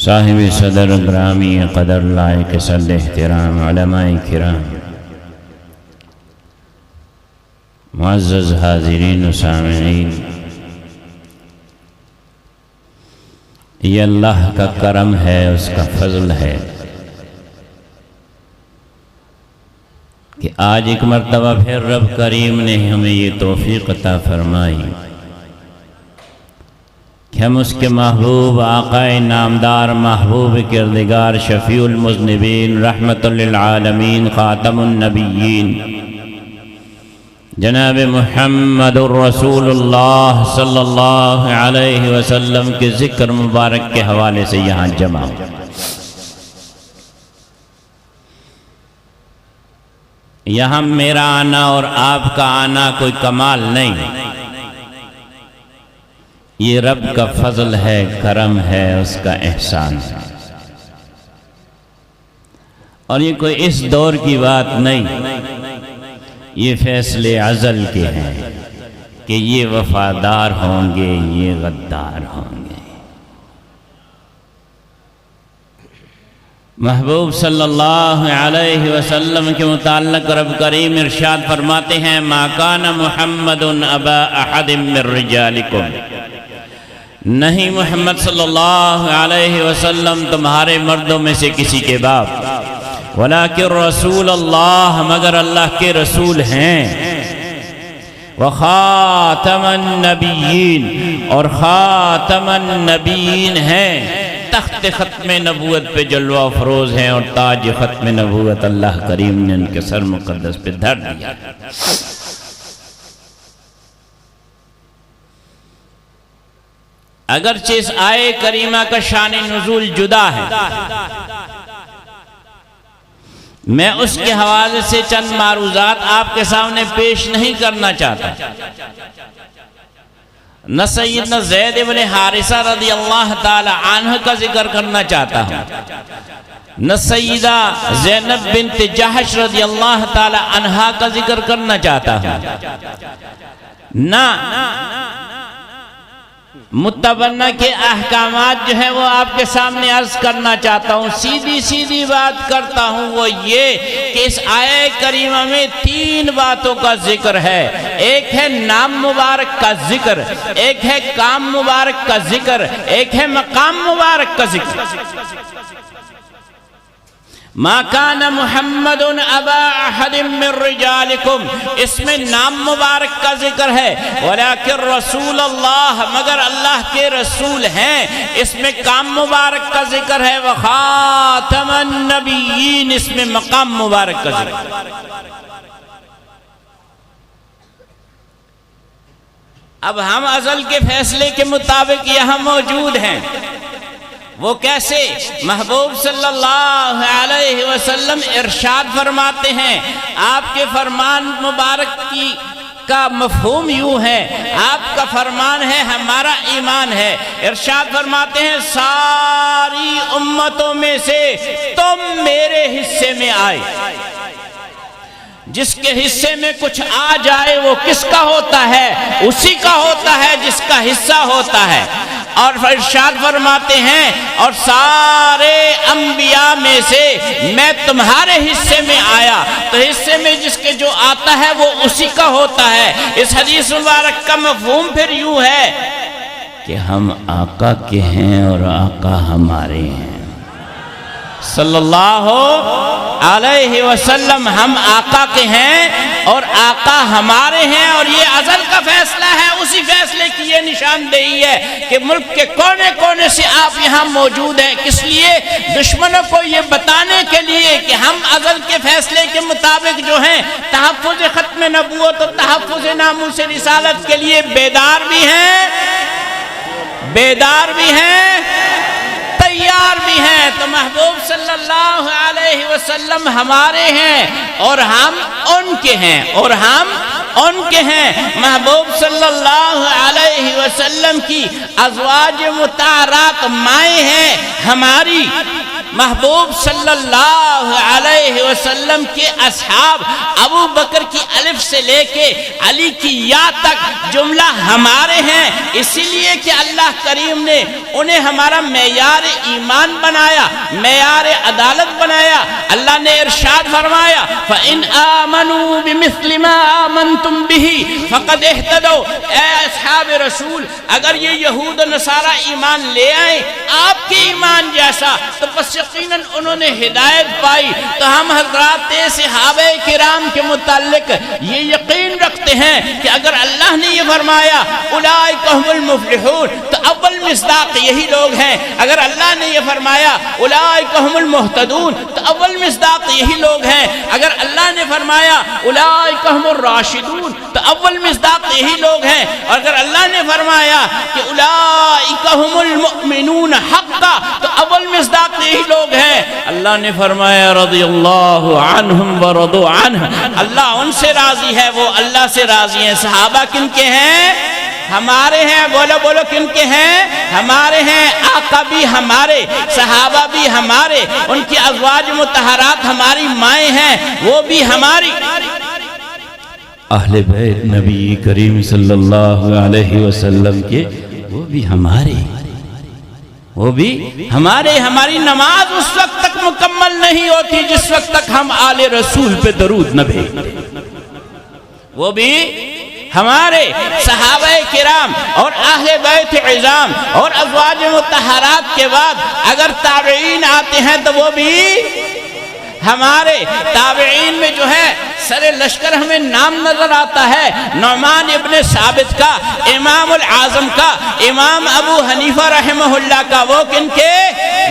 صاحب صدر گرامی قدر لائق صد احترام علماء کرام، معزز حاضرین و سامعین، یہ اللہ کا کرم ہے، اس کا فضل ہے کہ آج ایک مرتبہ پھر رب کریم نے ہمیں یہ توفیق عطا فرمائی کہ ہم اس کے محبوب آقا نامدار، محبوب کردگار، شفیع المذنبین، رحمت للعالمین، خاتم النبیین، جناب محمد الرسول اللہ صلی اللہ علیہ وسلم کے ذکر مبارک کے حوالے سے یہاں جمع ہو۔ یہاں میرا آنا اور آپ کا آنا کوئی کمال نہیں، یہ رب کا فضل ہے، کرم ہے، اس کا احسان ہے، اور یہ کوئی اس دور کی بات نہیں، یہ فیصلے ازل کے ہیں کہ یہ وفادار ہوں گے، یہ غدار ہوں گے۔ محبوب صلی اللہ علیہ وسلم کے متعلق رب کریم ارشاد فرماتے ہیں: ما کان محمد ابا احد من رجالکم، نہیں محمد صلی اللہ علیہ وسلم تمہارے مردوں میں سے کسی کے باپ، ولیکن رسول اللہ، مگر اللہ کے رسول ہیں، وخاتم النبیین، اور خاتم النبیین ہیں، تخت ختم نبوت پہ جلوہ افروز ہیں، اور تاج ختم نبوت اللہ کریم نے ان کے سر مقدس پہ دھر دیا۔ اگرچہ اس آیے کریمہ کا شان نزول جدا ہے، میں اس کے حوالے سے چند معروضات آپ کے سامنے پیش نہیں کرنا چاہتا۔ نہ سیدنا زید بن حارثہ رضی اللہ تعالی عنہ کا ذکر کرنا چاہتا ہوں، نہ سیدہ زینب بنت جحش رضی اللہ تعالی عنہا کا ذکر کرنا چاہتا ہوں، نہ متبنہ کے احکامات جو ہیں وہ آپ کے سامنے عرض کرنا چاہتا ہوں۔ سیدھی بات کرتا ہوں، وہ یہ کہ اس آیہ کریمہ میں تین باتوں کا ذکر ہے۔ ایک ہے نام مبارک کا ذکر، ایک ہے کام مبارک کا ذکر، ایک ہے مقام مبارک کا ذکر۔ ما کان محمد ابا احد من رجالکم، اس میں نام مبارک کا ذکر ہے، ولیکن رسول اللہ، مگر اللہ کے رسول ہیں، اس میں کام مبارک کا ذکر ہے، وخاتم النبیین، اس میں مقام مبارک کا ذکر ہے۔ اب ہم ازل کے فیصلے کے مطابق یہاں موجود ہیں، وہ کیسے؟ محبوب صلی اللہ علیہ وسلم ارشاد فرماتے ہیں، آپ کے فرمان مبارک کا مفہوم یوں ہے، آپ کا فرمان ہے ہمارا ایمان ہے۔ ارشاد فرماتے ہیں ساری امتوں میں سے تم میرے حصے میں آئے، جس کے حصے میں کچھ آ جائے وہ کس کا ہوتا ہے؟ اسی کا ہوتا ہے جس کا حصہ ہوتا ہے۔ اور ارشاد فرماتے ہیں اور سارے انبیاء میں سے میں تمہارے حصے میں آیا، تو حصے میں جس کے جو آتا ہے وہ اسی کا ہوتا ہے۔ اس حدیث مبارک کا مفہوم پھر یوں ہے کہ ہم آقا کے ہیں اور آقا ہمارے ہیں صلی اللہ علیہ وسلم، ہم آقا کے ہیں اور آقا ہمارے ہیں، اور یہ ازل کا فیصلہ ہے۔ اسی فیصلے کی یہ نشاندہی ہے کہ ملک کے کونے کونے سے آپ یہاں موجود ہیں، کس لیے؟ دشمنوں کو یہ بتانے کے لیے کہ ہم ازل کے فیصلے کے مطابق جو ہیں تحفظ ختم نبوت اور تحفظ ناموس رسالت کے لیے بیدار بھی ہیں، تیار بھی ہیں۔ تو محبوب صلی اللہ علیہ وسلم ہمارے ہیں اور ہم ان کے ہیں، محبوب صلی اللہ علیہ وسلم کی ازواج مطہرات مائیں ہیں ہماری، محبوب صلی اللہ علیہ وسلم کے اصحاب ابو بکر کی الف سے لے کے علی کی یا تک جملہ ہمارے ہیں، اسی لیے کہ اللہ کریم نے انہیں ہمارا معیار ایمان بنایا، معیار عدالت بنایا۔ اللہ نے ارشاد فرمایا فَإِنْ آمَنُوا بِمِثْلِ مَا آمَنْتُمْ بِهِ فَقَدْ اهْتَدَوْا، اے اصحاب رسول اگر یہ یہود و نصارہ ایمان لے آئیں آپ کے ایمان جیسا تو پس یقیناً انہوں نے ہدایت پائی۔ تو ہم حضرات صحابہ کرام کے متعلق یہ یقین رکھتے ہیں کہ اگر اللہ نے یہ فرمایا اولئک هم المفلحون تو اول مصداق یہی لوگ ہیں، اگر اللہ نے یہ فرمایا اولئک هم المہتدون تو اول مصداق یہی لوگ ہیں، اگر اللہ نے فرمایا اولئک هم الراشدون تو اول مصداق یہی لوگ ہیں، اور اگر اللہ نے فرمایا کہ اولئک هم المؤمنون حقا تو اول مصداق یہی لوگ ہیں۔ اللہ نے فرمایا رضی اللہ عنہم ورضوا عنہ، اللہ ان سے راضی ہے وہ اللہ سے راضی ہیں۔ صحابہ کن کے ہیں؟ ہمارے ہیں، بولو بولو کن کے ہیں؟ ہمارے ہیں۔ آقا بھی ہمارے، صحابہ بھی ہمارے، ان کی ازواج مطہرات ہماری مائیں ہیں، وہ بھی ہماری۔ اہل بیت نبی کریم صلی اللہ علیہ وسلم کے وہ بھی ہمارے، وہ بھی ہمارے۔ ہماری نماز اس وقت تک مکمل نہیں ہوتی جس وقت تک ہم آل رسول پہ درود نہ بھیجتے، وہ بھی ہمارے۔ صحابہ کرام اور اہل بیت عظام اور ازواج مطہرات کے بعد اگر تابعین آتے ہیں تو وہ بھی ہمارے۔ تابعین میں جو ہے سر لشکر ہمیں نام نظر آتا ہے نعمان ابن ثابت کا، امام العظم کا، امام ابو حنیفہ رحمہ اللہ کا، وہ کن کے؟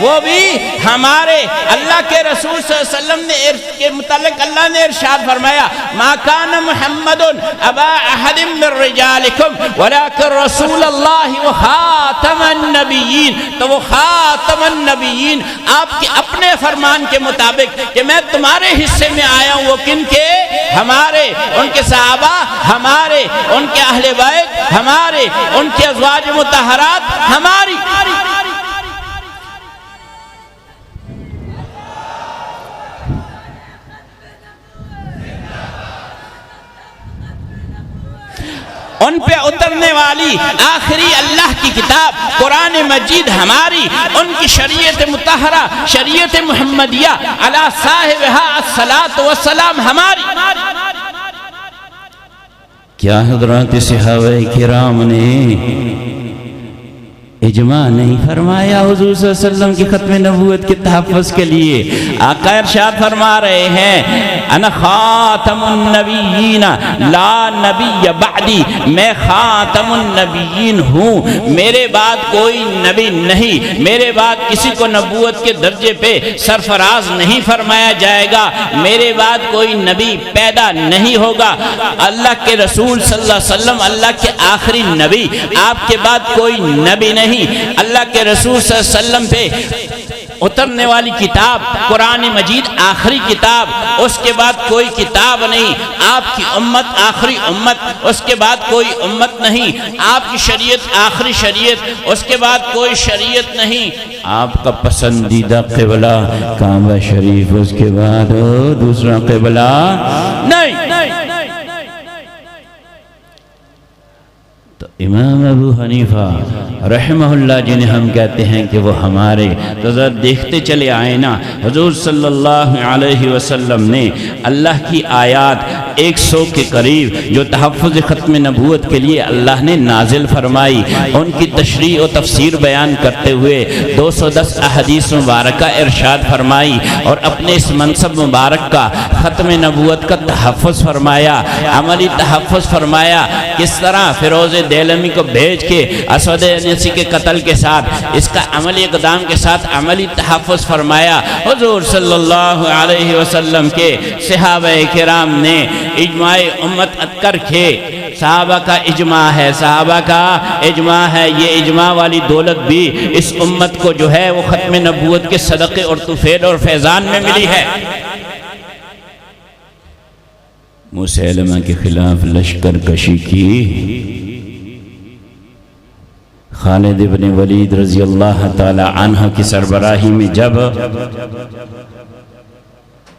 وہ بھی ہمارے۔ اللہ کے رسول صلی اللہ علیہ وسلم نے کے متعلق اللہ نے ارشاد فرمایا ما کان محمد ابا احد من رجالکم ولکن رسول اللہ وخاتم النبیین، تو وہ خاتم النبیین آپ کے اپنے فرمان کے مطابق کہ میں تمہارے حصے میں آیا ہوں، وہ کن کے؟ ہمارے۔ ان کے صحابہ ہمارے، ان کے اہل بیت ہمارے، ان کے ازواج مطہرات ہماری۔ ان پہ اترنے والی آخری اللہ کی کتاب قرآن مجید ہماری، ان کی شریعت مطہرہ شریعت محمدیہ علی صاحبہا الصلاۃ والسلام ہماری۔ کیا حضرات صحابہ کرام نے اجماع نہیں فرمایا حضور صلی اللہ علیہ وسلم کی ختم نبوت کے تحفظ کے لیے؟ آقا ارشاد فرما رہے ہیں انا خاتم النبیین لا نبی بعدی، میں خاتم النبیین ہوں، میرے بعد کوئی نبی نہیں، میرے بعد کسی کو نبوت کے درجے پہ سرفراز نہیں فرمایا جائے گا، میرے بعد کوئی نبی پیدا نہیں ہوگا۔ اللہ کے رسول صلی اللہ علیہ وسلم اللہ کے آخری نبی، آپ کے بعد کوئی نبی نہیں۔ اللہ کے رسول صلی اللہ علیہ وسلم پہ اترنے والی کتاب قرآن مجید آخری کتاب، اس کے بعد کوئی کتاب نہیں۔ آپ کی امت آخری امت، اس کے بعد کوئی امت نہیں۔ آپ کی شریعت آخری شریعت، اس کے بعد کوئی شریعت نہیں۔ آپ کا پسندیدہ قبلہ کعبہ شریف، اس کے بعد دوسرا قبلہ نہیں۔ تو امام ابو حنیفہ رحمہ اللہ جنہیں ہم کہتے ہیں کہ وہ ہمارے، تو ذرا دیکھتے چلے آئے نا، حضور صلی اللہ علیہ وسلم نے اللہ کی آیات 100 کے قریب جو تحفظ ختم نبوت کے لیے اللہ نے نازل فرمائی، ان کی تشریح و تفسیر بیان کرتے ہوئے 210 احادیث مبارکہ ارشاد فرمائی، اور اپنے اس منصب مبارک کا ختم نبوت کا تحفظ فرمایا، عملی تحفظ فرمایا۔ کس طرح فیروز دیلمی کو بھیج کے اسود انسی کے قتل کے ساتھ اس کا عملی اقدام کے ساتھ عملی تحفظ فرمایا۔ حضور صلی اللہ علیہ وسلم کے صحابہ کرام نے اجماع امت کر کے، صحابہ کا اجماع ہے، صحابہ کا اجماع ہے، یہ اجماع والی دولت بھی اس امت کو جو ہے وہ ختم نبوت کے صدقے اور طفیل اور فیضان میں ملی ہے۔ مسیلمہ کے خلاف لشکر کشی کی، خالد ابن ولید رضی اللہ تعالی عنہ کی سربراہی میں جب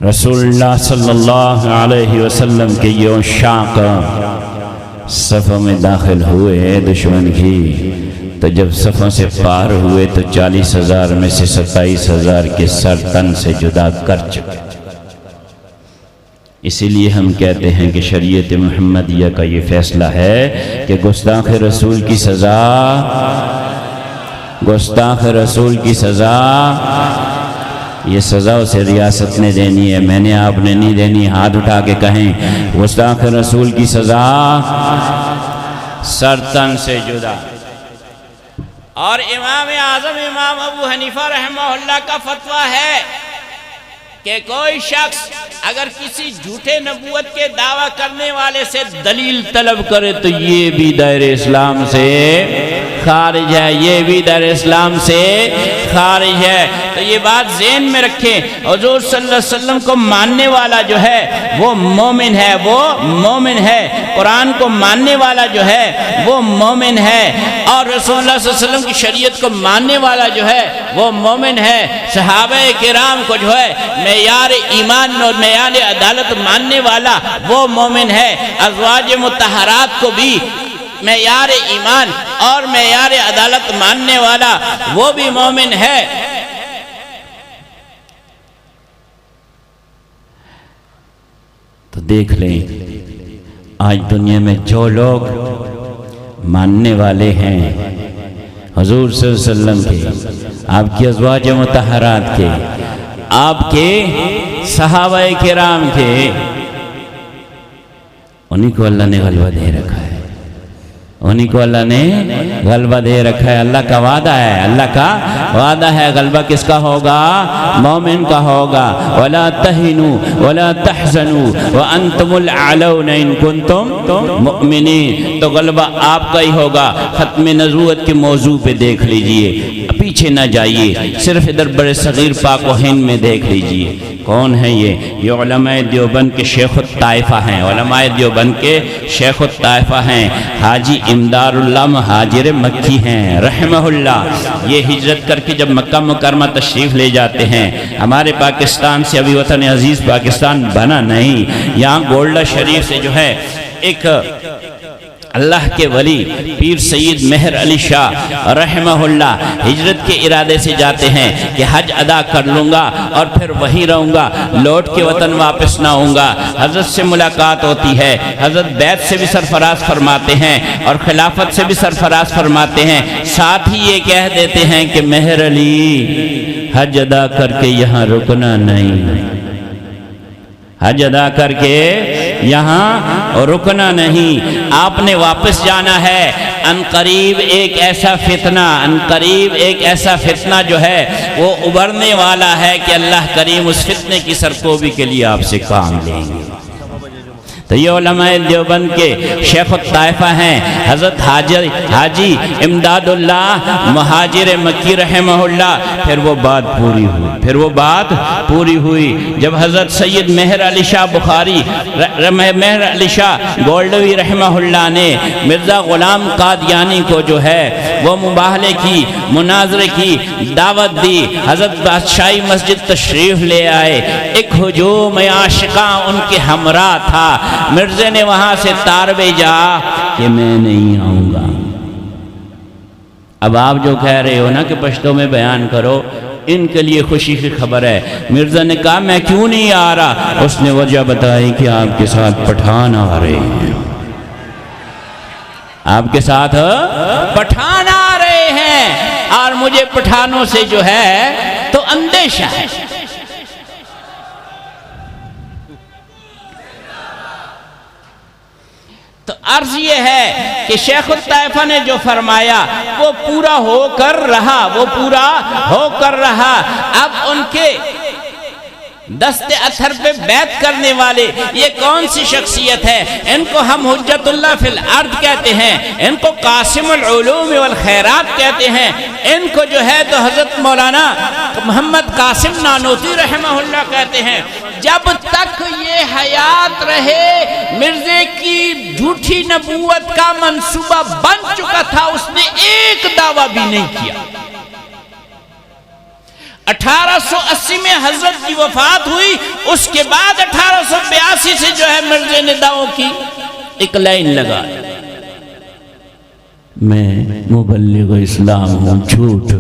رسول اللہ صلی اللہ علیہ وسلم کے یہ شاق صفوں میں داخل ہوئے دشمن کی، تو جب صفوں سے پار ہوئے تو 40,000 میں سے 27,000 کے سر تن سے جدا کر چکے۔ اسی لیے ہم کہتے ہیں کہ شریعت محمدیہ کا یہ فیصلہ ہے کہ گستاخ رسول کی سزا، گستاخ رسول کی سزا، یہ سزا اسے ریاست نے دینی ہے، میں نے آپ نے نہیں دینی۔ ہاتھ اٹھا کے کہیں گستاخ رسول کی سزا سر تن سے جدا۔ اور امام اعظم امام ابو حنیفہ رحمہ اللہ کا فتویٰ ہے کہ کوئی شخص اگر کسی جھوٹے نبوت کے دعویٰ کرنے والے سے دلیل طلب کرے تو یہ بھی دائرہ اسلام سے خارج ہے، یہ بھی دائرہ اسلام سے خارج ہے۔ تو یہ بات ذہن میں رکھیں، حضور صلی اللہ علیہ وسلم کو ماننے والا جو ہے وہ مومن ہے، وہ مومن ہے۔ قرآن کو ماننے والا جو ہے وہ مومن ہے، اور رسول اللہ صلی اللہ علیہ وسلم کی شریعت کو ماننے والا جو ہے وہ مومن ہے۔ صحابہ کرام کو جو ہے معیار ایمان اور معیار عدالت ماننے والا وہ مومن ہے۔ ازواج مطہرات کو بھی معیار ایمان اور معیار عدالت ماننے والا وہ بھی مومن ہے۔ تو دیکھ لیں آج دنیا میں جو لوگ ماننے والے ہیں حضور صلی اللہ علیہ وسلم کے، آپ کی ازواج مطہرات کے، آپ کے صحابہ کرام کے، انہی کو اللہ نے غلبہ دے رکھا ہے، انہی کو اللہ نے غلبہ دے رکھا ہے۔ اللہ کا وعدہ ہے، اللہ کا وعدہ ہے، غلبہ کس کا ہوگا؟ مومن کا ہوگا۔ وَلَا تَهِنُوا وَلَا تَحْزَنُوا وَأَنْتُمُ الْأَعْلَوْنَ إِن كُنتُم مُؤْمِنِينَ۔ تو غلبہ آپ کا ہی ہوگا۔ ختم نبوت کے موضوع پہ دیکھ لیجئے، پیچھے نہ جائیے، صرف ادھر بڑے صغیر پاک و ہند میں دیکھ لیجئے۔ کون ہے یہ علماء دیوبند کے شیخ الطائفہ ہیں، علماء دیوبند کے شیخ الطائفہ ہیں، حاجی امداد اللہ مہاجر مکی ہیں رحمہ اللہ۔ یہ ہجرت کر کے جب مکہ مکرمہ تشریف لے جاتے ہیں، ہمارے پاکستان سے ابھی وطن عزیز پاکستان بنا نہیں، یہاں گولڈا شریف سے جو ہے ایک اللہ کے ولی پیر سید مہر علی شاہ رحمہ اللہ ہجرت کے ارادے سے جاتے ہیں کہ حج ادا کر لوں گا اور پھر وہیں رہوں گا، لوٹ کے وطن واپس نہ ہوں گا۔ حضرت سے ملاقات ہوتی ہے، حضرت بیعت سے بھی سرفراز فرماتے ہیں اور خلافت سے بھی سرفراز فرماتے ہیں، ساتھ ہی یہ کہہ دیتے ہیں کہ مہر علی حج ادا کر کے یہاں رکنا نہیں، حج ادا کر کے یہاں رکنا نہیں، آپ نے واپس جانا ہے۔ ان قریب ایک ایسا فتنہ جو ہے وہ ابھرنے والا ہے کہ اللہ کریم اس فتنے کی سرکوبی کے لیے آپ سے کام لیں گے۔ تو یہ علماء دیوبند کے شیخ الطائفہ ہیں حضرت حاجی امداد اللہ مہاجر مکی رحمہ اللہ۔ پھر وہ بات پوری ہوئی جب حضرت سید مہر علی شاہ بخاری مہر علی شاہ گولڈوی رحمہ اللہ نے مرزا غلام قادیانی کو جو ہے وہ مباہلے کی، مناظرے کی دعوت دی، حضرت بادشاہی مسجد تشریف لے آئے، ایک ہجوم عاشقاں ان کے ہمراہ تھا۔ مرزے نے وہاں سے تار بھیجا کہ میں نہیں آؤں گا۔ اب آپ جو کہہ رہے ہو نا کہ پشتوں میں بیان کرو، ان کے لیے خوشی کی خبر ہے۔ مرزا نے کہا میں کیوں نہیں آ رہا؟ اس نے وجہ بتائی کہ آپ کے ساتھ پٹھان آ رہے ہیں، آپ کے ساتھ پٹھان آ رہے ہیں، اور مجھے پٹھانوں سے جو ہے تو اندیشہ ہے۔ تو عرض یہ ہے کہ شیخ الطائفہ نے جو فرمایا وہ پورا ہو کر رہا۔ اب ان کے دست اثر پہ بیعت کرنے والے یہ کون سی شخصیت ہے؟ ان کو ہم حجت اللہ فی الارض کہتے ہیں، ان کو قاسم العلوم والخیرات کہتے ہیں، ان کو جو ہے تو حضرت مولانا محمد قاسم نانوتوی رحمہ اللہ کہتے ہیں۔ جب تک یہ حیات رہے مرزے کی جھوٹی نبوت کا منصوبہ بن چکا تھا، اس نے ایک دعویٰ بھی نہیں کیا۔ 1880 میں حضرت کی وفات ہوئی، اس کے بعد 1882 سے جو ہے مرزے نے دعووں کی ایک لائن لگا، میں مبلغ اسلام ہوں جھوٹ،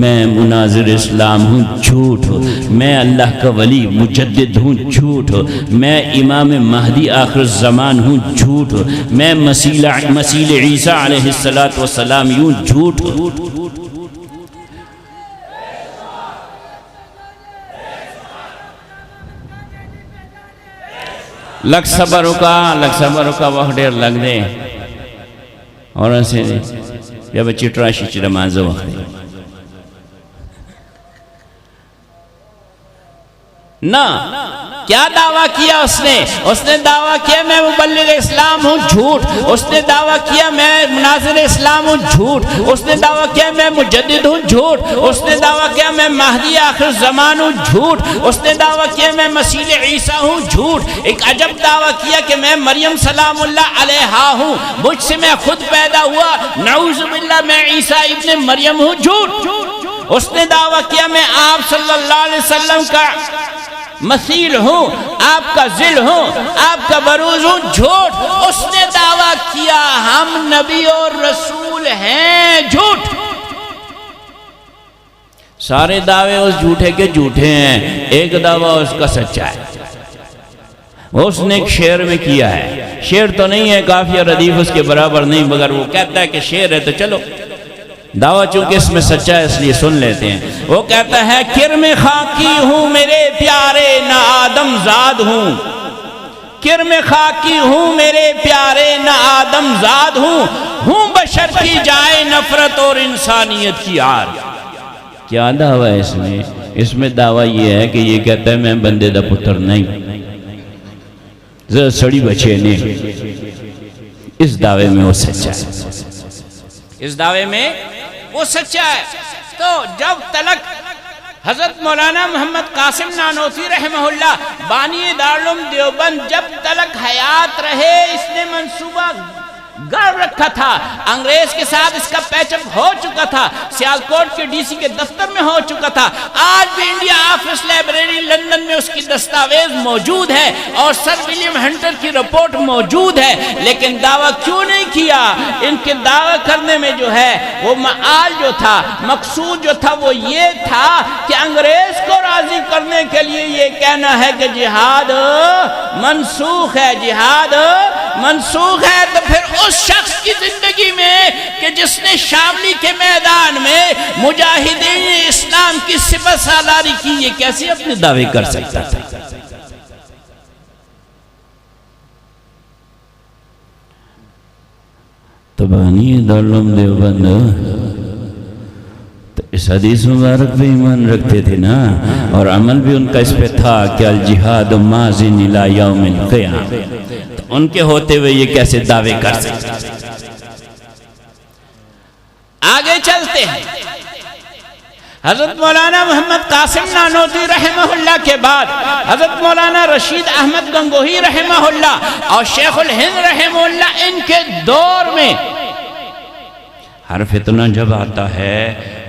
میں مناظر اسلام ہوں جھوٹ، میں اللہ کا ولی مجدد ہوں جھوٹ، میں امام مہدی آخر الزمان ہوں جھوٹ، میں مسیل عیسیٰ علیہ السلام ہوں جھوٹ۔ لگ صبر کا وقت دیر لگ دے اور ایسے یا بچی ٹراشی چی رمانزہ وقت دے نا۔ کیا دعویٰ کیا اس نے دعویٰ کیا میں مبلغ اسلام ہوں جھوٹ، اس نے دعویٰ کیا میں مناظر اسلام ہوں جھوٹ، اس نے دعویٰ کیا میں مجدد ہوں جھوٹ، اس نے دعویٰ کیا میں مہدی آخر زمان ہوں جھوٹ، اس نے دعویٰ کیا میں مسیح عیسیٰ ہوں جھوٹ، ایک عجب دعویٰ کیا کہ میں مریم سلام اللہ علیہا ہوں، مجھ سے میں خود پیدا ہوا، نعوذ باللہ میں عیسیٰ ابن مریم ہوں جھوٹ۔ اس نے دعویٰ کیا میں آپ صلی اللہ علیہ وسلم کا مثیل ہوں، آپ کا ذل ہوں، آپ کا بروز ہوں جھوٹ۔ اس نے دعویٰ کیا ہم نبی اور رسول ہیں جھوٹ۔ سارے دعوے اس جھوٹے کے جھوٹے ہیں، ایک دعویٰ اس کا سچا ہے، اس نے ایک شعر میں کیا ہے، شعر تو نہیں ہے کافی اور ردیف اس کے برابر نہیں، مگر وہ کہتا ہے کہ شعر ہے تو چلو دعویٰ چونکہ اس میں سچا ہے اس لیے سن لیتے ہیں۔ وہ کہتا ہے کرم خاکی ہوں میرے پیارے نہ آدم زاد ہوں، کرم خاکی ہوں میرے پیارے نہ آدم زاد ہوں بشر کی جائے نفرت اور انسانیت کی عار۔ کیا دعویٰ ہے اس میں دعویٰ یہ ہے کہ یہ کہتا ہے میں بندے دا پتر نہیں، ذرا سڑی بچے نے، اس دعوے میں وہ سچا ہے، اس دعوے میں وہ سچا ہے۔ تو جب تلک حضرت مولانا محمد قاسم نانوتوی رحمہ اللہ بانی دارالعلوم دیوبند جب تلک حیات رہے، اس نے منصوبہ گڑ رکھا تھا، انگریز کے ساتھ اس کا پیچ اپ ہو چکا تھا، سیالکوٹ کے ڈی سی کے دفتر میں ہو چکا تھا، آج بھی انڈیا آفس لائبریری لندن میں اس کی دستاویز موجود ہے اور سر ولیم ہنٹر کی رپورٹ موجود ہے، لیکن دعویٰ کیوں نہیں کیا؟ ان کے دعویٰ کرنے میں جو ہے وہ معال جو تھا، مقصود جو تھا وہ یہ تھا کہ انگریز کو راضی کرنے کے لیے یہ کہنا ہے کہ جہاد منسوخ ہے، جہاد منسوخ ہے، تو پھر اس شخص کی زندگی میں کہ جس نے شاملی کے میدان میں مجاہدین اسلام کی صفت سالاری کی، یہ کیسے اپنے دعوے کر سکتا تھا؟ تو بانی دارالعلوم دیوبند تو اس حدیث مبارک پہ ایمان رکھتے تھے نا، اور عمل بھی ان کا اس پہ تھا کہ الجہاد ماضٍ الی یوم القیامہ، ان کے ہوتے ہوئے یہ کیسے دعوے کر سکتے؟ آگے چلتے ہیں۔ حضرت مولانا محمد قاسم نانوتوی رحمہ اللہ کے بعد حضرت مولانا رشید احمد گنگوہی رحمہ اللہ اور شیخ الہند رحمہ اللہ، ان کے دور میں ہر فتنہ جب آتا ہے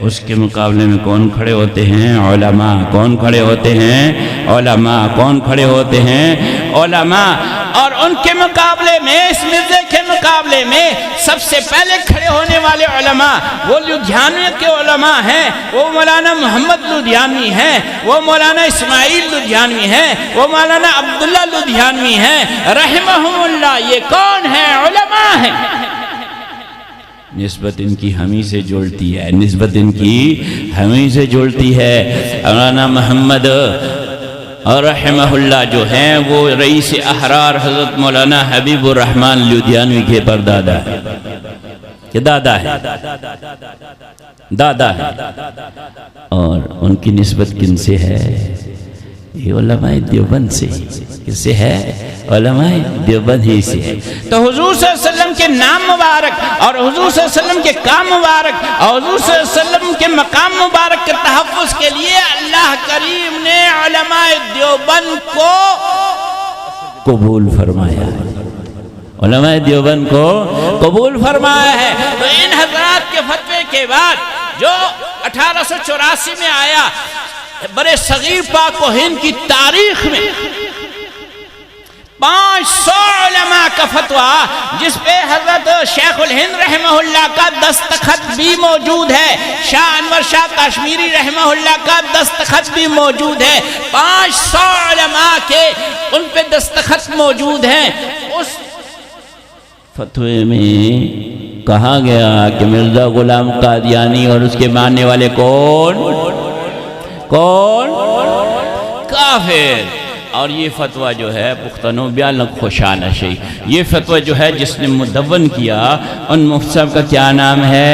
اس کے مقابلے میں کون کھڑے ہوتے ہیں؟ علماء۔ کون کھڑے ہوتے ہیں؟ علماء۔ کون کھڑے ہوتے ہیں؟ علماء۔ اور ان کے مقابلے میں، اس مرزے کے مقابلے میں سب سے پہلے کھڑے ہونے والے علماء وہ لدھیانوی کے علماء ہیں، وہ مولانا محمد لدھیانوی ہیں، وہ مولانا اسماعیل لدھیانوی ہیں، وہ مولانا عبداللہ لدھیانوی ہیں رحمہم اللہ۔ یہ کون ہیں؟ علماء ہیں۔ نسبت ان کی ہمیں سے جوڑتی ہے، نسبت ان کی ہمیں سے جوڑتی ہے۔ مولانا محمد اور رحمہ اللہ جو ہیں وہ رئیس احرار حضرت مولانا حبیب الرحمن لدھیانوی کے پردادا ہے، کہ دادا ہے، دادا ہے۔ اور ان کی نسبت کن سے ہے؟ یہ علماء دیوبند سے، کس سے ہے؟ علماء دیوبند ہی سے ہے۔ تو حضور صلی اللہ علیہ وسلم کے نام مبارک اور حضور صلی اللہ علیہ وسلم کے کام مبارک اور حضور صلی اللہ علیہ وسلم کے مقام مبارک کے تحفظ کے لیے اللہ کریم نے علماء دیوبند کو قبول فرمایا ہے، علماء دیوبند کو قبول فرمایا ہے۔ تو ان حضرات کے فتوے کے بعد جو 1884 میں آیا، برے صغیر پاک و ہند کی تاریخ میں 500 علماء کا فتویٰ، جس پہ حضرت شیخ الہند رحمہ اللہ کا دستخط بھی موجود ہے، شاہ انور شاہ کشمیری رحمہ اللہ کا دستخط بھی موجود ہے، 500 علماء کے ان پہ دستخط موجود ہیں۔ اس فتوے میں کہا گیا کہ مرزا غلام قادیانی اور اس کے ماننے والے کون؟ کافر۔ اور یہ فتویٰ جو ہے پختنو بیالک خوشانہ شئی، یہ فتویٰ جو ہے جس نے مدون کیا، ان مفتی صاحب کا کیا نام ہے؟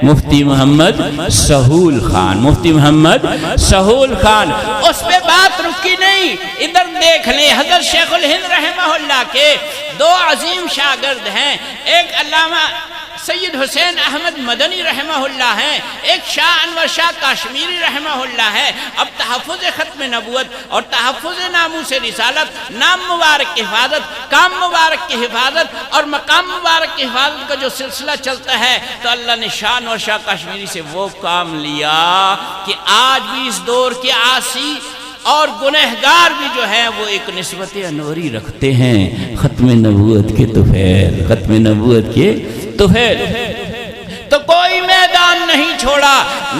مفتی محمد سہول خان، مفتی محمد سہول خان۔ اس پہ بات رکی نہیں، ادھر دیکھ لیں، حضرت شیخ الہند رحمہ اللہ کے دو عظیم شاگرد ہیں، ایک علامہ سید حسین احمد مدنی رحمہ اللہ ہیں، ایک شاہ انور شاہ کشمیری رحمہ اللہ ہے۔ اب تحفظ ختم نبوت اور تحفظ ناموس رسالت، نام مبارک کی حفاظت، کام مبارک کی حفاظت اور مقام مبارک کی حفاظت کا جو سلسلہ چلتا ہے، تو اللہ نے شاہ انور شاہ کشمیری سے وہ کام لیا کہ آج بھی اس دور کے عاصی اور گنہگار بھی جو ہے وہ ایک نسبت انوری رکھتے ہیں، ختم نبوت کے طفیل، ختم نبوت کے طفیل۔ تو کوئی میدان نہیں چھوڑا،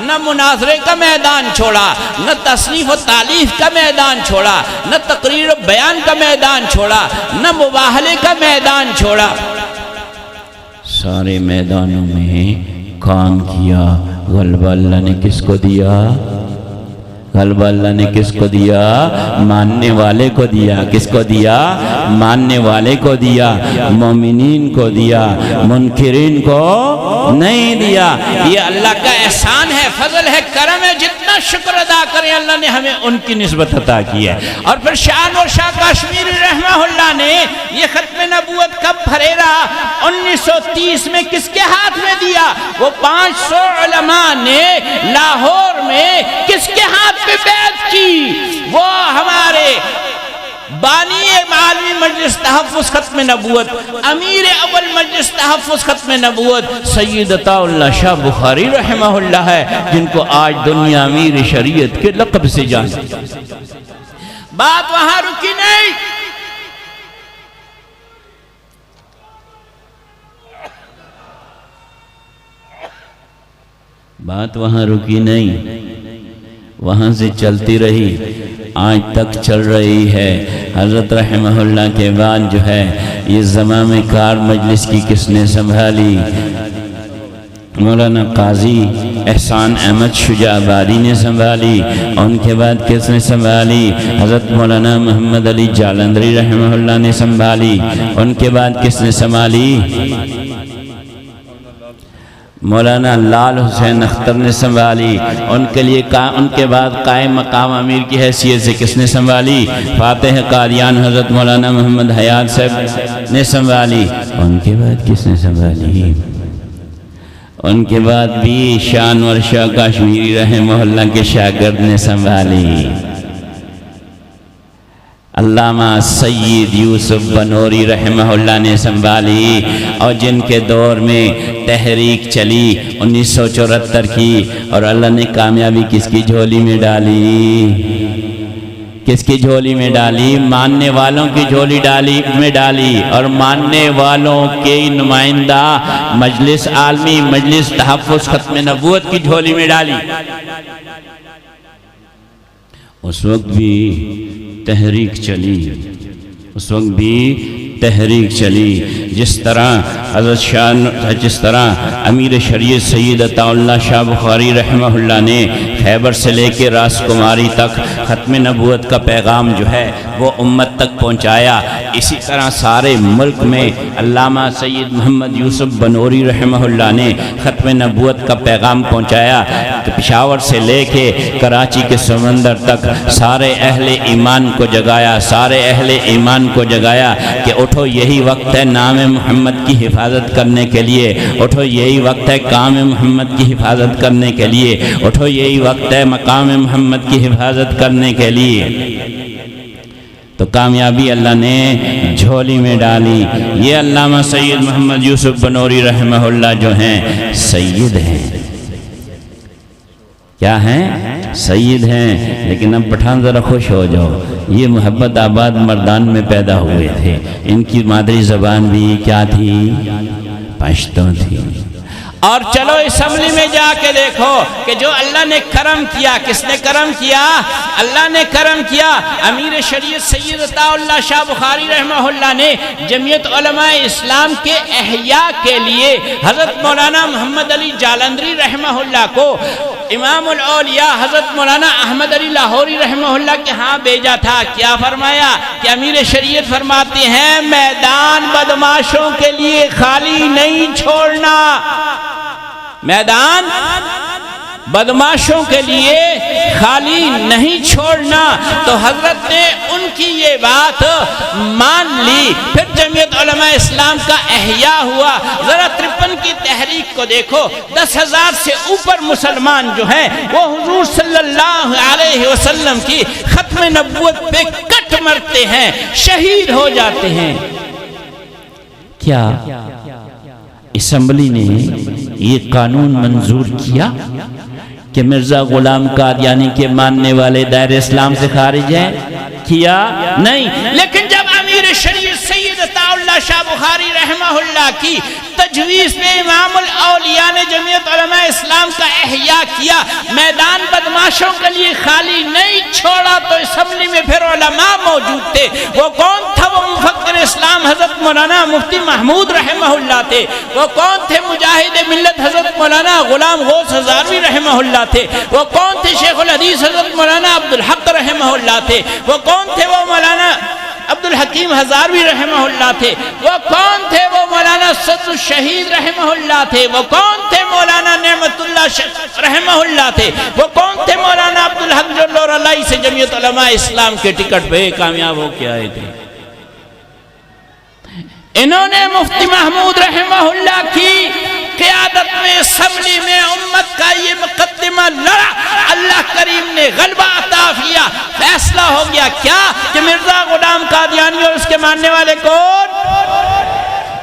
نہ مناظرے کا میدان چھوڑا، نہ تصنیف و تالیف کا میدان چھوڑا، نہ تقریر و بیان کا میدان چھوڑا، نہ مباہلے کا میدان چھوڑا، سارے میدانوں میں کام کیا۔ غلبہ اللہ نے کس کو دیا؟ غلبہ اللہ نے کس کو دیا؟ ماننے والے کو دیا۔ کس کو دیا؟ ماننے والے کو دیا، مومنین کو دیا، منکرین کو نہیں دیا۔ یہ اللہ کا احسان ہے، فضل ہے، کرم ہے، جتنا شکر ادا کریں اللہ نے ہمیں ان کی نسبت عطا کی ہے۔ اور پھر شاہ انور شاہ کشمیری رحمہ اللہ نے یہ ختم نبوت کب پھریرا؟ 1930 میں کس کے ہاتھ میں دیا؟ وہ 500 علماء نے لاہور میں کس کے ہاتھ پہ بیعت کی؟ وہ ہمارے بانی عالمی مجلس تحفظ ختم نبوت، امیر اول مجلس تحفظ ختم نبوت سید عطا اللہ شاہ بخاری رحمہ اللہ ہے، جن کو آج دنیا امیر شریعت کے لقب سے جانتی۔ بات وہاں رکی نہیں، بات وہاں رکی نہیں، وہاں سے چلتی رہی، آج تک چل رہی ہے۔ حضرت رحمہ اللہ کے بعد جو ہے یہ زمام کار مجلس کی کس نے سنبھالی؟ مولانا قاضی احسان احمد شجاع آبادی نے سنبھالی۔ ان کے بعد کس نے سنبھالی؟ حضرت مولانا محمد علی جالندری رحمہ اللہ نے سنبھالی۔ ان کے بعد کس نے سنبھالی؟ مولانا لال حسین اختر نے سنبھالی۔ ان کے لیے ان کے بعد قائم مقام امیر کی حیثیت سے کس نے سنبھالی؟ فاتح قادیان حضرت مولانا محمد حیات صاحب نے سنبھالی۔ ان کے بعد کس نے سنبھالی؟ ان کے بعد بھی شاہ انور شاہ کشمیری رحمہ اللہ کے شاگرد نے سنبھالی۔ علامہ سید یوسف بنوری رحمہ اللہ نے سنبھالی، اور جن کے دور میں تحریک چلی 1974 کی، اور اللہ نے کامیابی کس کی جھولی میں ڈالی؟ کس کی جھولی میں ڈالی؟ ماننے والوں کی جھولی میں ڈالی، اور ماننے والوں کے نمائندہ مجلس عالمی مجلس تحفظ ختم نبوت کی جھولی میں ڈالی۔ اس وقت بھی تحریک چلی، اس وقت بھی تحریک چلی، جس طرح امیر شریعت سید عطا اللہ شاہ بخاری رحمہ اللہ نے خیبر سے لے کے راس کماری تک ختم نبوت کا پیغام جو ہے وہ امت تک پہنچایا۔ اسی طرح سارے ملک میں علامہ سید محمد یوسف بنوری رحمہ اللہ نے ختم نبوت کا پیغام پہنچایا کہ پشاور سے لے کے کراچی کے سمندر تک سارے اہل ایمان کو جگایا، سارے اہل ایمان کو جگایا کہ اٹھو، یہی وقت ہے نام محمد کی حفاظت کرنے کے لیے، اٹھو یہی وقت ہے کام محمد کی حفاظت کرنے کے لیے، اٹھو یہی وقت ہے مقام محمد کی حفاظت کرنے کے لیے۔ تو کامیابی اللہ نے جھولی میں ڈالی۔ یہ علامہ سید محمد یوسف بنوری رحمہ اللہ جو ہیں سید ہیں، کیا ہیں؟ سید ہیں۔ لیکن اب پٹھان ذرا خوش ہو جاؤ، یہ محبت آباد مردان میں پیدا ہوئے تھے، ان کی مادری زبان بھی کیا تھی؟ پشتو تھی۔ اور چلو اسمبلی میں جا کے دیکھو کہ جو اللہ نے کرم کیا، کس نے کرم کیا؟ اللہ نے کرم کیا۔ امیر شریعت سید عطا اللہ شاہ بخاری رحمہ اللہ نے جمعیت علماء اسلام کے احیاء کے لیے حضرت مولانا محمد علی جالندری رحمہ اللہ کو امام الاولیاء حضرت مولانا احمد علی لاہوری رحمہ اللہ کے ہاں بھیجا تھا۔ کیا فرمایا کہ امیر شریعت فرماتے ہیں میدان بدماشوں کے لیے خالی نہیں چھوڑنا، میدان بدماشوں کے لیے خالی نہیں چھوڑنا۔ تو حضرت نے ان کی یہ بات مان لی۔ پھر جمعیت علماء اسلام کا احیاء ہوا۔ ذرا 53 کی تحریک کو دیکھو، 10,000 سے اوپر مسلمان جو ہیں وہ حضور صلی اللہ علیہ وسلم کی ختم نبوت پہ کٹ مرتے ہیں، شہید ہو جاتے ہیں۔ کیا اسمبلی نے یہ قانون منظور کیا کہ مرزا غلام قادیانی کے ماننے والے دائرہ اسلام سے خارج ہیں؟ کیا نہیں۔ لیکن جب امیر شریعت سید عطا اللہ شاہ بخاری رحمہ اللہ کی تجویز پہ امام الاولیاء نے جمعیت علماء اسلام کا احیاء کیا، میدان بدماشوں کے لیے خالی نہیں چھوڑا، تو اسمبلی میں پھر علماء موجود تھے۔ وہ کون تھا؟ وہ مفکر اسلام حضرت مولانا مفتی محمود رحمہ اللہ تھے۔ وہ کون تھے؟ مجاہد ملت حضرت مولانا غلام غوث ہزاروی رحمہ اللہ تھے۔ وہ کون تھے؟ شیخ الحدیث حضرت مولانا عبدالحق رحمہ اللہ تھے۔ وہ کون تھے؟ وہ مولانا عبدالحکیم ہزاروی رحمہ اللہ تھے۔ وہ کون تھے؟ وہ مولانا صدر الشہید رحمہ اللہ تھے۔ وہ کون تھے؟ مولانا نعمت اللہ رحمہ اللہ تھے۔ وہ کون تھے؟ مولانا عبدالحق جو لورالائی سے جمعیت علماء اسلام کے ٹکٹ پہ کامیاب ہو کے آئے تھے۔ انہوں نے مفتی محمود رحمہ اللہ کی قیادت میں اسمبلی میں امت کا یہ مقدمہ لڑا، اللہ کریم نے غلبہ عطا کیا، فیصلہ ہو گیا کیا کہ مرزا غلام قادیانی اور اس کے ماننے والے کون؟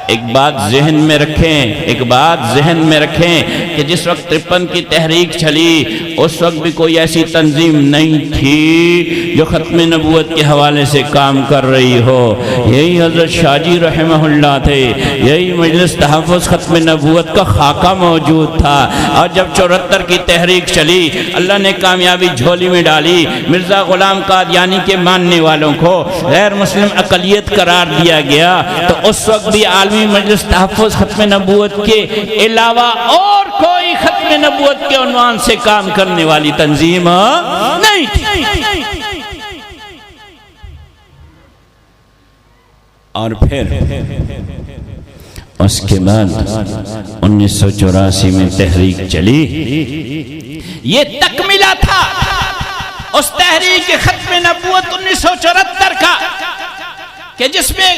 ایک بات ذہن میں رکھیں، ایک بات ذہن میں رکھیں کہ جس وقت 53 کی تحریک چلی اس وقت بھی کوئی ایسی تنظیم نہیں تھی جو ختم نبوت کے حوالے سے کام کر رہی ہو۔ یہی حضرت شاہ جی رحمہ اللہ تھے، یہی مجلس تحفظ ختم نبوت کا خاکہ موجود تھا۔ اور جب 74 کی تحریک چلی، اللہ نے کامیابی جھولی میں ڈالی، مرزا غلام قادیانی کے ماننے والوں کو غیر مسلم اقلیت قرار دیا گیا، تو اس وقت بھی عالمی مجلس تحفظ ختم نبوت کے علاوہ اور کوئی ختم نبوت کے عنوان سے کام کرنے والی تنظیم نہیں تھی۔ اور پھر اس کے بعد 1984 میں تحریک چلی، یہ تکملہ تھا اس تحریک ختم نبوت 1974 کا کہ جس میں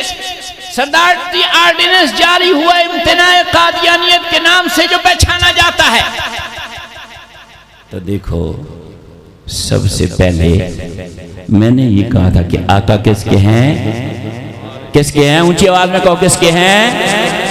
صدارتی آرڈیننس جاری ہوا امتناع قادیانیت کے نام سے جو پہچانا جاتا ہے۔ تو دیکھو، سب سے پہلے میں نے یہ کہا تھا کہ آقا کس کے ہیں؟ کس کے ہیں؟ اونچی آواز میں کہو، کس کے ہیں؟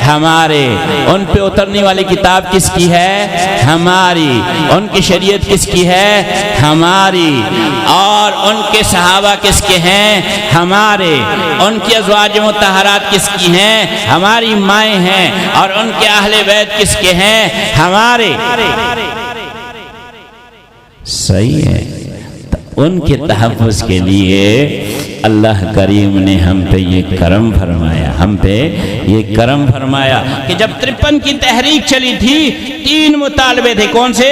ہمارے۔ ان پہ اترنے والی کتاب کس کی ہے؟ ہماری۔ ان کی شریعت کس کی ہے؟ ہماری۔ اور ان کے صحابہ کس کے ہیں؟ ہمارے۔ ان کی ازواج مطہرات کس کی ہیں؟ ہماری مائیں ہیں۔ اور ان کے اہل بیت کس کے ہیں؟ ہمارے۔ صحیح ہے۔ ان کے تحفظ کے لیے اللہ کریم نے ہم پہ یہ کرم فرمایا، ہم پہ یہ کرم فرمایا کہ جب 53 کی تحریک چلی تھی 3 مطالبے تھے۔ کون سے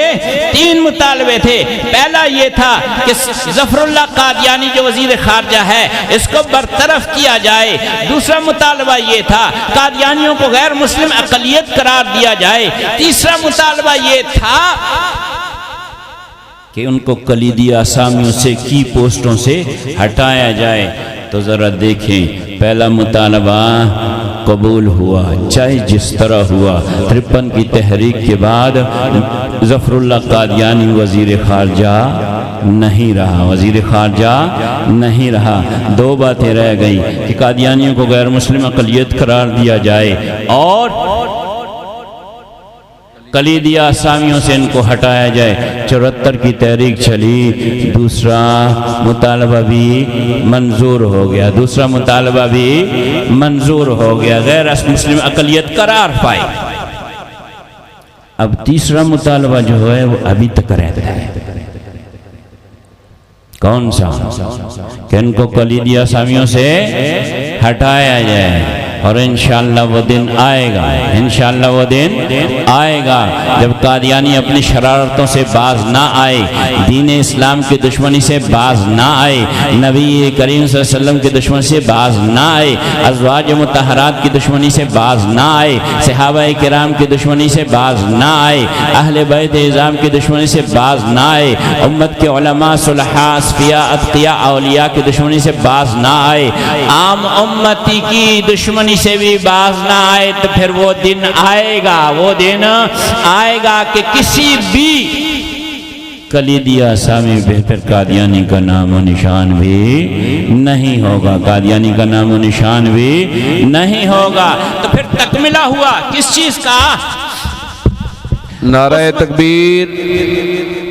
3 مطالبے تھے؟ پہلا یہ تھا کہ ظفر اللہ قادیانی جو وزیر خارجہ ہے اس کو برطرف کیا جائے۔ دوسرا مطالبہ یہ تھا قادیانیوں کو غیر مسلم اقلیت قرار دیا جائے۔ تیسرا مطالبہ یہ تھا کہ ان کو کلیدی اسامیوں سے کی پوسٹوں سے ہٹایا جائے۔ تو ذرا دیکھیں، پہلا مطالبہ قبول ہوا، چاہے جس طرح ہوا۔ 53 کی تحریک کے بعد ظفر اللہ قادیانی وزیر خارجہ نہیں رہا، وزیر خارجہ نہیں رہا۔ 2 باتیں رہ گئیں کہ قادیانیوں کو غیر مسلم اقلیت قرار دیا جائے اور کلیدی اسامیوں سے ان کو ہٹایا جائے۔ 74 کی تحریک چلی، دوسرا مطالبہ بھی منظور ہو گیا، دوسرا مطالبہ بھی منظور ہو گیا، غیر مسلم اقلیت قرار پائے۔ اب تیسرا مطالبہ جو ہے وہ ابھی تک رہتا ہے۔ کون سا؟ کہ ان کو کلیدی اسامیوں سے ہٹایا جائے، اور انشاءاللہ وہ دن آئے گا، انشاءاللہ وہ دن آئے گا جب قادیانی اپنی شرارتوں سے باز نہ آئے، دین اسلام کی دشمنی سے باز نہ آئے، نبی کریم صلی اللہ علیہ وسلم کی دشمنی سے باز نہ آئے، ازواج مطہرات کی دشمنی سے باز نہ آئے، صحابہ کرام کی دشمنی سے باز نہ آئے، اہل بیت اعظام کی دشمنی سے باز نہ آئے، امت کے علماء صلحاء اصفیاء اتقیاء اولیاء کی دشمنی سے باز نہ آئے، عام امتی کی دشمنی سے بھی باز نہ آئے، تو پھر وہ دن آئے گا، وہ دن آئے گا کہ کسی بھی کلیدی اسامی پہ پھر قادیانی کا نام و نشان بھی نہیں ہوگا، قادیانی کا نام و نشان بھی نہیں ہوگا۔ تو پھر تکملہ ہوا کس چیز کا؟ نعرہ تکبیر،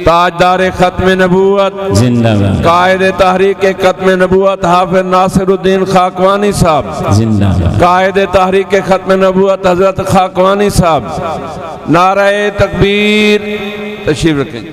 تاجدار ختم نبوت، زندہ باد، قائد تحریک ختم نبوت حافظ ناصر الدین خاقوانی صاحب، زندہ باد، قائد تحریک ختم نبوت حضرت خاقوانی صاحب، نعرہ تکبیر، تشریف رکھیں۔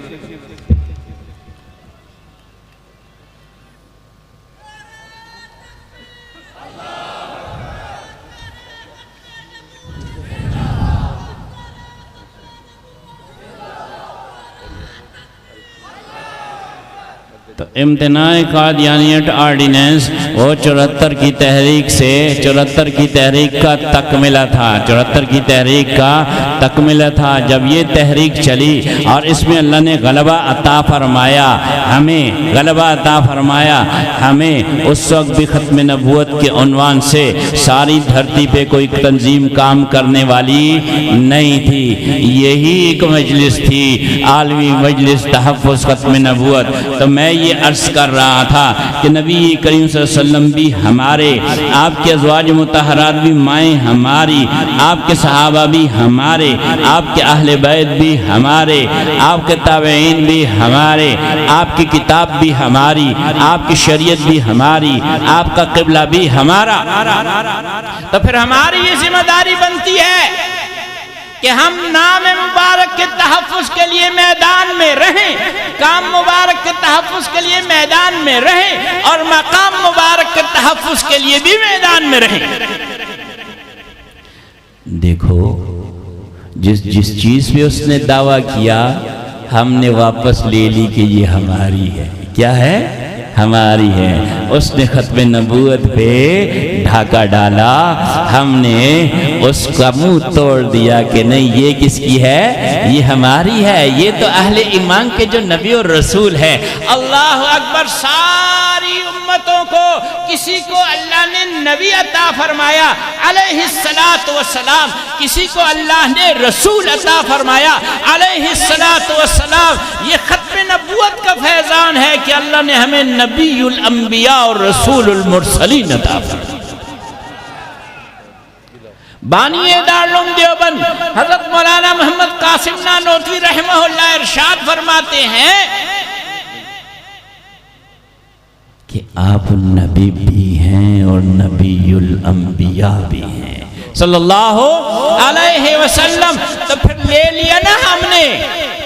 تو امتناع قادیانیت آرڈیننس وہ 74 کی تحریک سے 74 کی تحریک کا تکملہ تھا، 74 کی تحریک کا تکملہ تھا۔ جب یہ تحریک چلی اور اس میں اللہ نے غلبہ عطا فرمایا، ہمیں غلبہ عطا فرمایا، ہمیں اس وقت بھی ختم نبوت کے عنوان سے ساری دھرتی پہ کوئی تنظیم کام کرنے والی نہیں تھی، یہی ایک مجلس تھی، عالمی مجلس تحفظ ختم نبوت۔ تو میں یہ عرض کر رہا تھا کہ نبی کریم صلی اللہ علیہ وسلم بھی ہمارے، آپ کے ازواج مطہرات بھی مائیں ہماری، آپ کے صحابہ بھی ہمارے، آپ کے اہل بیت بھی ہمارے، آپ کے تابعین بھی ہمارے، آپ کی کتاب بھی ہماری، آپ کی شریعت بھی ہماری، آپ کا قبلہ بھی ہمارا۔ تو پھر ہماری یہ ذمہ داری بنتی ہے کہ ہم نام مبارک کے تحفظ کے لیے میدان میں رہیں، کام مبارک کے تحفظ کے لیے میدان میں رہیں، اور مقام مبارک کے تحفظ کے لیے بھی میدان میں رہیں۔ دیکھو جس چیز پہ اس نے دعویٰ کیا ہم نے واپس لے لی کہ یہ ہماری ہے۔ کیا ہے؟ ہماری ہے۔ اس نے ختم نبوت پہ ڈھاکہ ڈالا، ہم نے اس کا منہ توڑ دیا کہ نہیں یہ کس کی ہے؟ یہ ہماری ہے، یہ تو اہل ایمان کے جو نبی اور رسول ہے۔ اللہ اکبر! ساری امتوں کو کسی کو اللہ نے نبی عطا فرمایا علیہ السلام، کسی کو اللہ نے رسول عطا فرمایا علیہ السلام۔ یہ ختم نبوت کا فیضان ہے کہ اللہ نے ہمیں نبی الانبیاء اور رسول المرسلین عطا فرمایا۔ بانی دارالعلوم دیوبند حضرت مولانا محمد قاسم نانوتوی رحمہ اللہ ارشاد فرماتے ہیں کہ آپ نبی بھی ہیں اور نبی الانبیاء بھی ہیں صلی اللہ علیہ وسلم۔ تو پھر لے لیا نا ہم نے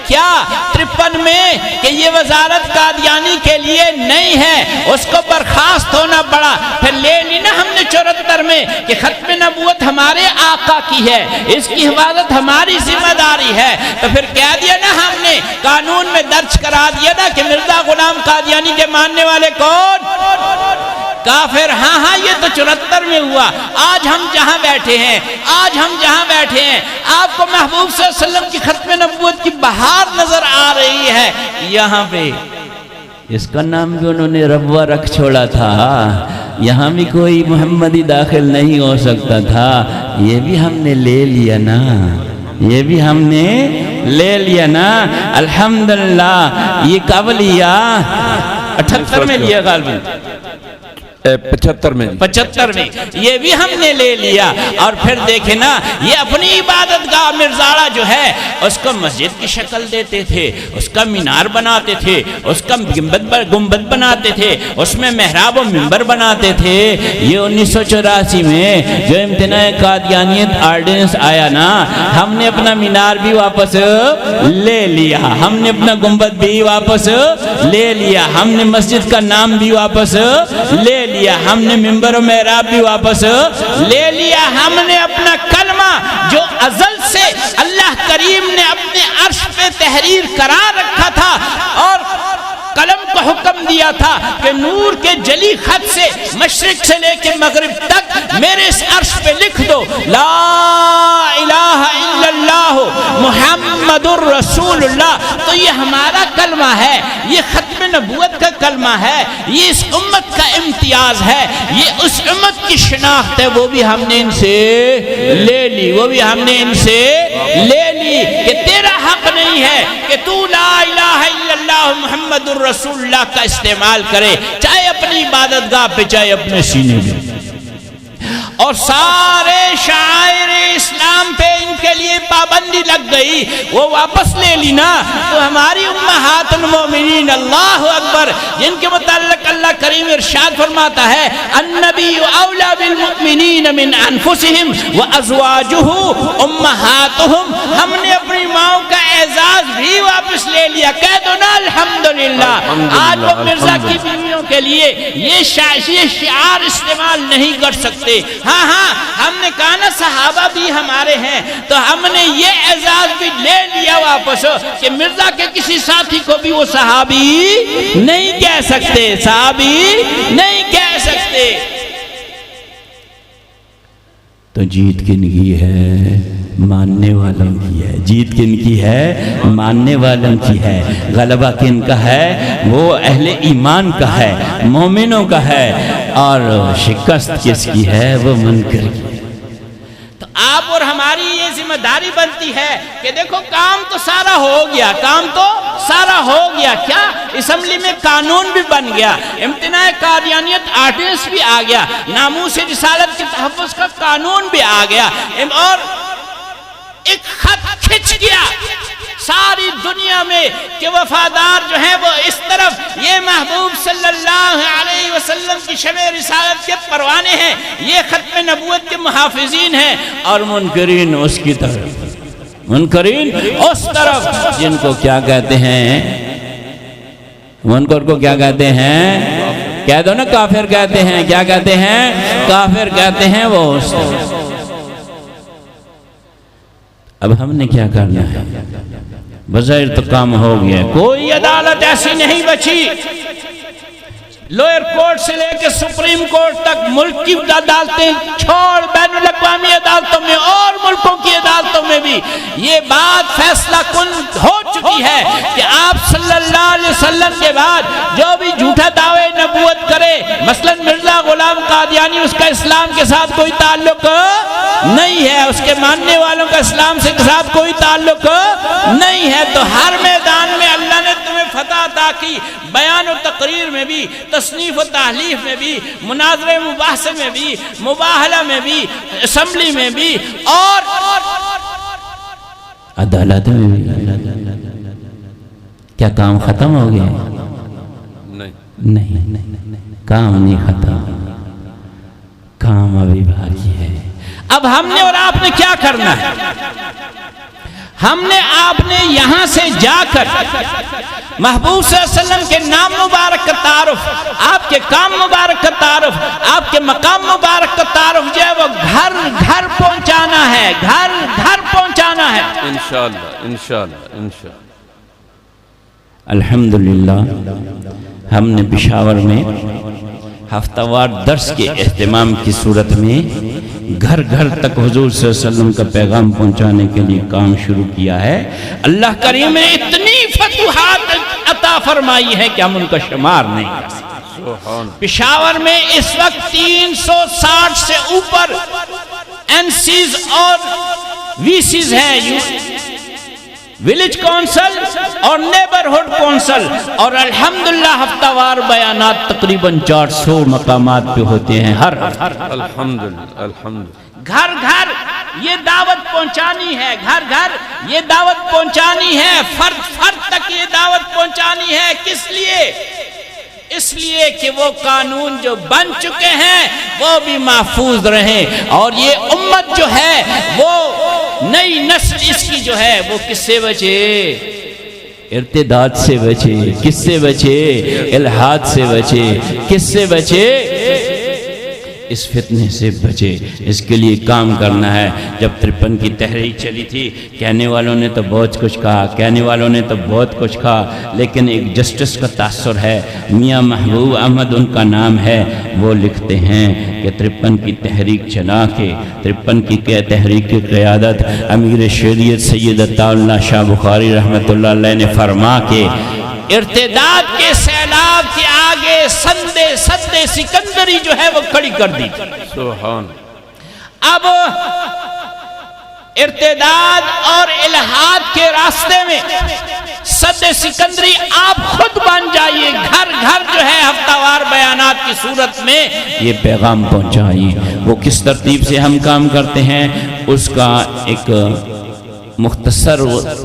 کیا 53 میں کہ یہ وزارت قادیانی کے لیے نہیں ہے، اس کو برخاست ہونا پڑا. پھر لے لی نا ہم نے 74 میں کہ ختم نبوت ہمارے آقا کی ہے، اس کی حفاظت ہماری ذمہ داری ہے. تو پھر کہہ دیا نا ہم نے، قانون میں درج کرا دیا نا کہ مرزا غلام قادیانی کے ماننے والے کون؟ کافر. ہاں یہ تو 74 میں ہوا. آج ہم جہاں بیٹھے ہیں، آپ کو محبوب صلی اللہ علیہ وسلم کی ختم نبوت کی بہار نظر آ رہی ہے. یہاں پہ اس کا نام بھی انہوں نے ربوہ رکھ چھوڑا تھا. یہاں بھی کوئی محمدی داخل نہیں ہو سکتا تھا. یہ بھی ہم نے لے لیا نا، الحمدللہ. یہ کب لیا؟ 78 میں لیا غالباً، 75 میں یہ بھی ہم نے لے لیا. اور پھر دیکھیں نا، یہ اپنی عبادت گاہ مرزاڑا جو ہے اس کو مسجد کی شکل دیتے تھے، اس کا مینار بناتے تھے، اس کا گنبد بناتے تھے، اس میں محراب و منبر بناتے تھے. یہ 1984 میں جو امتناع قادیانیت آرڈیننس آیا نا، ہم نے اپنا مینار بھی واپس لے لیا، ہم نے اپنا گنبد بھی واپس لے لیا، ہم نے مسجد کا نام بھی واپس لے لیا، ہم نے منبر و محراب بھی واپس لے لیا. ہم نے اپنا کلمہ جو ازل سے اللہ کریم نے اپنے عرش پہ تحریر قرار رکھا تھا اور قلم کو حکم دیا تھا کہ نور کے جلی خط سے مشرق سے لے کے مغرب تک میرے اس عرش پہ لکھ دو لا الہ الا اللہ محمد الرسول اللہ. تو یہ ہمارا کلمہ ہے، یہ ختم نبوت کا کلمہ ہے، یہ اس امت کا امتیاز ہے، یہ اس امت کی شناخت ہے. وہ بھی ہم نے ان سے لے لی، کہ تیرا حق نہیں ہے کہ تو لا الہ الا اللہ محمد الرسول اللہ کا استعمال کرے، چاہے اپنی عبادت گاہ پہ چاہے اپنے سینے میں. اور سارے شاعر اسلام پہ ان کے لیے پابندی لگ گئی، وہ واپس لے لی نا. تو ہماری امہات المومنین، اللہ اکبر، جن کے متعلق اللہ کریم ارشاد فرماتا ہے النبی اولا بالمؤمنین من انفسہم وازواجہ امہاتہم. ہم نے اپنی ماؤں کا اعزاز بھی واپس لے لیا. کہہ دو نا الحمدللہ. آج وہ مرزا کی بیویوں کے لیے یہ شعار استعمال نہیں کر سکتے. ہاں ہم نے کہا نا صحابہ بھی ہمارے ہیں، تو ہم نے یہ اعزاز بھی لے لیا واپس کہ مرزا کے کسی ساتھی کو بھی وہ صحابی نہیں کہہ سکتے. تو جیت کن کی ہے؟ ماننے والوں کی ہے. جیت کن کی ہے؟ ماننے والوں کی ہے. غلبہ کن کا ہے؟ وہ اہل ایمان کا ہے، مومنوں کا ہے. اور شکست کس کی ہے؟ وہ منکر کی. تو آپ اور ہماری یہ ذمہ داری بنتی ہے کہ دیکھو کام تو سارا ہو گیا. کیا اسمبلی میں قانون بھی بن گیا، امتناع قادیانیت آرڈیننس بھی آ گیا، ناموس رسالت کے تحفظ کا قانون بھی آ گیا، اور ایک خط کھچ گیا ساری دنیا میں کہ وفادار جو ہیں وہ اس طرف یہ محبوب صلی اللہ علیہ وسلم کی شمع رسالت کے پروانے ہیں، یہ ختم نبوت کے محافظین ہیں، اور منکرین اس کی طرف، منکرین اس طرف جن کو کیا کہتے ہیں؟ منکر کو کیا کہتے ہیں؟ کہہ دو نا کافر کہتے ہیں. کیا کہتے ہیں؟ کافر کہتے ہیں. وہ اس طرف. اب ہم نے کیا کرنا ہے؟ بظاہر تو کام ہو گیا. کوئی عدالت ایسی نہیں بچی، لوئر کورٹ سے لے کے سپریم کورٹ تک ملک کی عدالتیں چھوڑ بین الاقوامی عدالتوں میں اور ملکوں کی عدالتوں میں بھی یہ بات فیصلہ کن ہو چکی ہے کہ آپ صلی اللہ علیہ وسلم کے بعد جو بھی جھوٹا دعوے نبوت کرے، مثلا مرزا غلام قادیانی، اس کا اسلام کے ساتھ کوئی تعلق نہیں ہے، اس کے ماننے والوں کا اسلام سے ساتھ کوئی تعلق نہیں ہے. تو ہر میدان میں اللہ نے تمہیں فتح عطا کی، بیان و تقریر میں بھی، تصنیف و تحلیف میں بھی، مناظرے مباحثے میں بھی، مباہلہ میں بھی، اسمبلی میں بھی، اور عدالت میں بھی. کیا کام ختم ہو گیا؟ نہیں، کام نہیں ختم، کام ابھی باقی ہے. اب ہم نے اور آپ نے کیا کرنا ہے؟ ہم نے آپ نے یہاں سے جا کر محبوب صلی اللہ علیہ وسلم کے نام مبارک کا تعارف، آپ کے کام مبارک کا تعارف، آپ کے مقام مبارک کا تعارف جو ہے وہ گھر گھر پہنچانا ہے، گھر گھر پہنچانا ہے انشاءاللہ انشاءاللہ انشاءاللہ۔ الحمدللہ ہم نے پشاور میں ہفتہ وار درس کے اہتمام کی صورت میں گھر گھر تک حضور صلی اللہ علیہ وسلم کا پیغام پہنچانے کے لیے کام شروع کیا ہے۔ اللہ کریم نے اتنی فتوحات عطا فرمائی ہے کہ ہم ان کا شمار نہیں کر سکتے۔ پشاور میں اس وقت 360 سے اوپر NCs اور VCs ہیں، ویلیج کونسل اور نیبرہڈ کونسل، اور الحمدللہ ہفتہ وار بیانات تقریباً 400 مقامات پہ ہوتے ہیں ہر الحمدللہ الحمدللہ۔ گھر گھر یہ دعوت پہنچانی ہے، گھر گھر یہ دعوت پہنچانی ہے، فرد فرد تک یہ دعوت پہنچانی ہے۔ کس لیے؟ اس لیے کہ وہ قانون جو بن چکے ہیں وہ بھی محفوظ رہیں، اور یہ امت جو ہے وہ نئی نسل اس کی جو ہے وہ کس سے بچے؟ ارتداد سے بچے۔ کس سے بچے؟ الحاد سے بچے۔ کس سے بچے؟ اس فتنے سے بچے۔ اس کے لیے کام کرنا ہے۔ جب 53 کی تحریک چلی تھی، کہنے والوں نے تو بہت کچھ کہا، کہنے والوں نے تو بہت کچھ کہا، لیکن ایک جسٹس کا تاثر ہے، میاں محبوب احمد ان کا نام ہے، وہ لکھتے ہیں کہ 53 کی تحریک چلا کے 53 کی تحریک کی قیادت امیر شریعت سید عطا اللہ شاہ بخاری رحمۃ اللہ علیہ نے فرما کے ارتداد کے سیلاب کے آگے سندے سکندری جو ہے وہ کھڑی کر دی۔ سبحان۔ اب ارتداد اور الحاد کے راستے میں سد سکندری آپ خود بن جائیے، گھر گھر جو ہے ہفتہ وار بیانات کی صورت میں یہ پیغام پہنچائیے۔ وہ کس ترتیب سے ہم کام کرتے ہیں اس کا ایک مختصر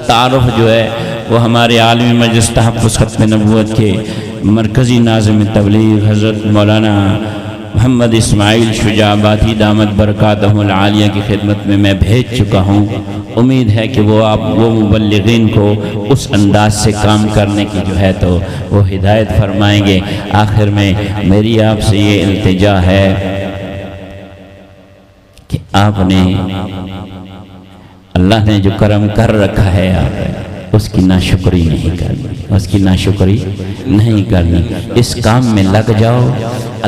تعارف جو ہے وہ ہمارے عالمی مجلس تحفظ ختم نبوت کے مرکزی ناظم تبلیغ حضرت مولانا محمد اسماعیل شجاع آبادی دامت برکاتہم العالیہ کی خدمت میں بھیج چکا ہوں۔ امید ہے کہ وہ آپ وہ مبلغین کو اس انداز سے کام کرنے کی جو ہے تو وہ ہدایت فرمائیں گے۔ آخر میں میری آپ سے یہ التجا ہے کہ آپ نے اللہ نے جو کرم کر رکھا ہے آپ اس کی ناشکری نہیں کرنی، اس کی ناشکری نہیں کرنی۔ اس کام میں لگ جاؤ،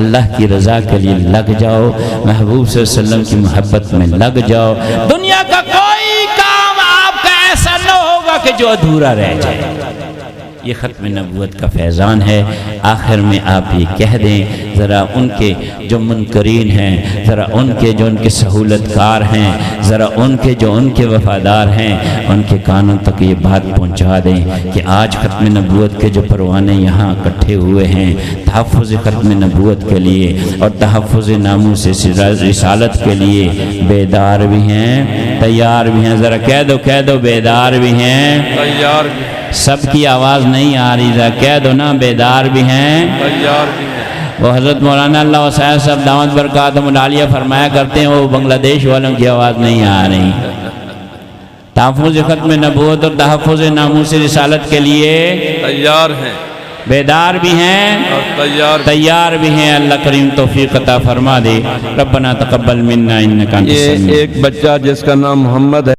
اللہ کی رضا کے لیے لگ جاؤ، محبوب صلی اللہ علیہ وسلم کی محبت میں لگ جاؤ۔ دنیا کا کوئی کام آپ کا ایسا نہ ہوگا کہ جو ادھورا رہ جائے۔ یہ ختم نبوت کا فیضان ہے۔ آخر میں آپ یہ کہہ دیں، ذرا ان کے جو منکرین ہیں، ذرا ان کے جو ان کے سہولت کار ہیں، ذرا ان کے جو ان کے وفادار ہیں، ان کے کانوں تک یہ بات پہنچا دیں کہ آج ختم نبوت کے جو پروانے یہاں اکٹھے ہوئے ہیں تحفظ ختم نبوت کے لیے اور تحفظ ناموس رسالت کے لیے، بیدار بھی ہیں، تیار بھی ہیں۔ ذرا کہہ دو بیدار بھی ہیں، تیار بھی ہیں۔ سب کی آواز نہیں آ رہی، ذرا کہہ دو نا بیدار بھی ہیں، تیار بھی ہیں۔ وہ حضرت مولانا اللہ وسعہ صاحب دامت برکاتہم العالیہ فرمایا کرتے ہیں وہ بنگلہ دیش والوں کی آواز نہیں آ رہی۔ تحفظ ختم نبوت اور تحفظ ناموس رسالت کے لیے تیار ہیں، بیدار بھی ہیں اور تیار بھی ہیں۔ اللہ کریم توفیق عطا فرما دے۔ ربنا تقبل منا انک انت السمیع۔ یہ ایک بچہ جس کا نام محمد ہے